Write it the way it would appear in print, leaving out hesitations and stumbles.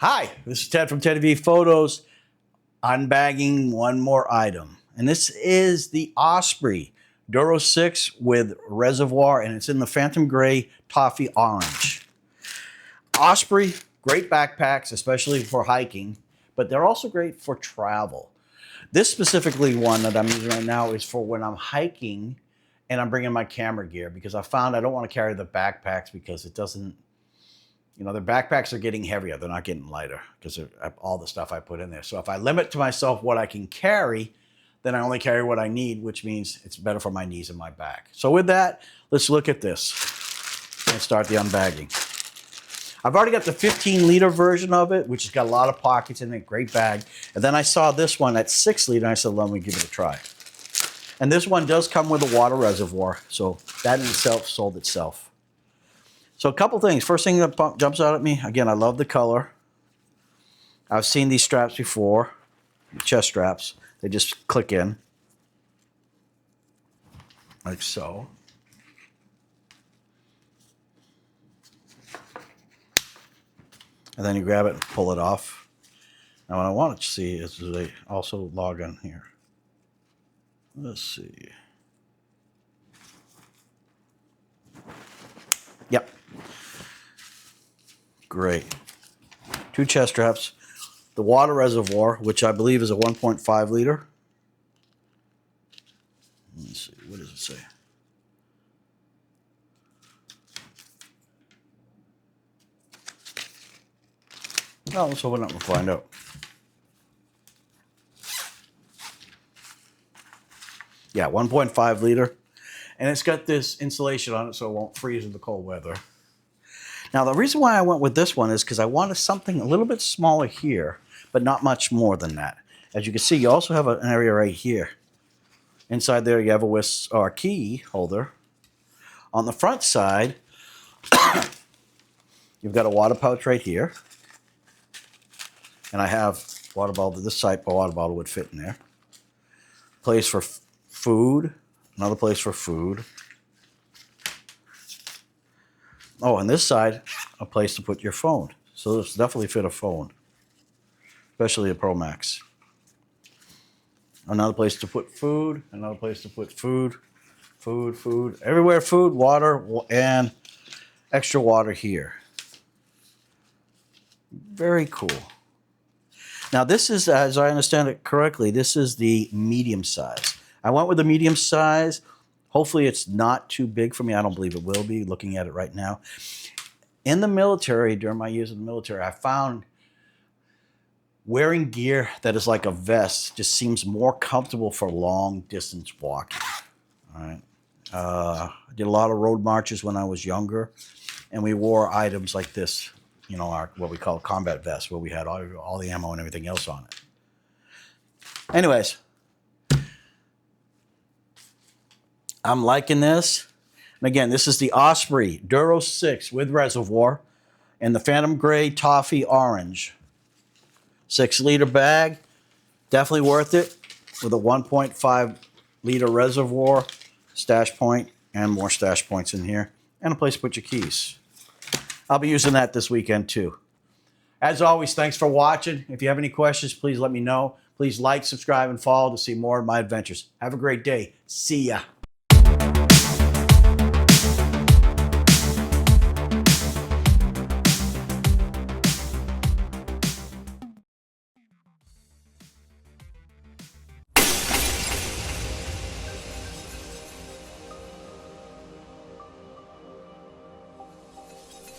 Hi, this is Ted from Ted V Photos, unbagging one more item. And this is the Osprey Duro 6 with reservoir, and it's in the Phantom Gray Toffee Orange. Osprey, great backpacks, especially for hiking, but they're also great for travel. This specifically one that I'm using right now is for when I'm hiking and I'm bringing my camera gear, because I found I don't want to carry the backpacks because it doesn't, you know, the backpacks are getting heavier. They're not getting lighter because of all the stuff I put in there. So if I limit to myself what I can carry, then I only carry what I need, which means it's better for my knees and my back. So with that, let's look at this and start the unbagging. I've already got the 15-liter version of it, which has got a lot of pockets in it, great bag. And then I saw this one at 6-liter, and I said, let me give it a try. And this one does come with a water reservoir, so that in itself sold itself. So a couple things. First thing that jumps out at me, again, I love the color. I've seen these straps before, chest straps. They just click in, like so. And then you grab it and pull it off. Now what I want to see is they also log in here. Let's see. Yep. Great. 2 chest straps. The water reservoir, which I believe is a 1.5 liter. Let's see, what does it say? Oh, let's open it up and find out. Yeah, 1.5 liter. And it's got this insulation on it so it won't freeze in the cold weather. Now, the reason why I went with this one is because I wanted something a little bit smaller here, but not much more than that. As you can see, you also have an area right here. Inside there, you have a key holder. On the front side, you've got a water pouch right here. And I have water bottle. This side, a water bottle would fit in there. Place for food. Another place for food. Oh, and this side, a place to put your phone. So this definitely fit a phone, especially a Pro Max. Another place to put food. Another place to put food. Food. Everywhere food, water, and extra water here. Very cool. Now this is, as I understand it correctly, this is the medium size. I went with the medium size. Hopefully it's not too big for me. I don't believe it will be, looking at it right now. In the military, during my years in the military, I found wearing gear that is like a vest just seems more comfortable for long distance walking. All right. I did a lot of road marches when I was younger, and we wore items like this, you know, what we call combat vest, where we had all the ammo and everything else on it. Anyways, I'm liking this. And again, this is the Osprey Duro 6 with reservoir and the Phantom Gray Toffee Orange. 6-liter bag, definitely worth it, with a 1.5 liter reservoir, stash point, and more stash points in here, and a place to put your keys. I'll be using that this weekend too. As always, thanks for watching. If you have any questions, please let me know. Please like, subscribe, and follow to see more of my adventures. Have a great day. See ya.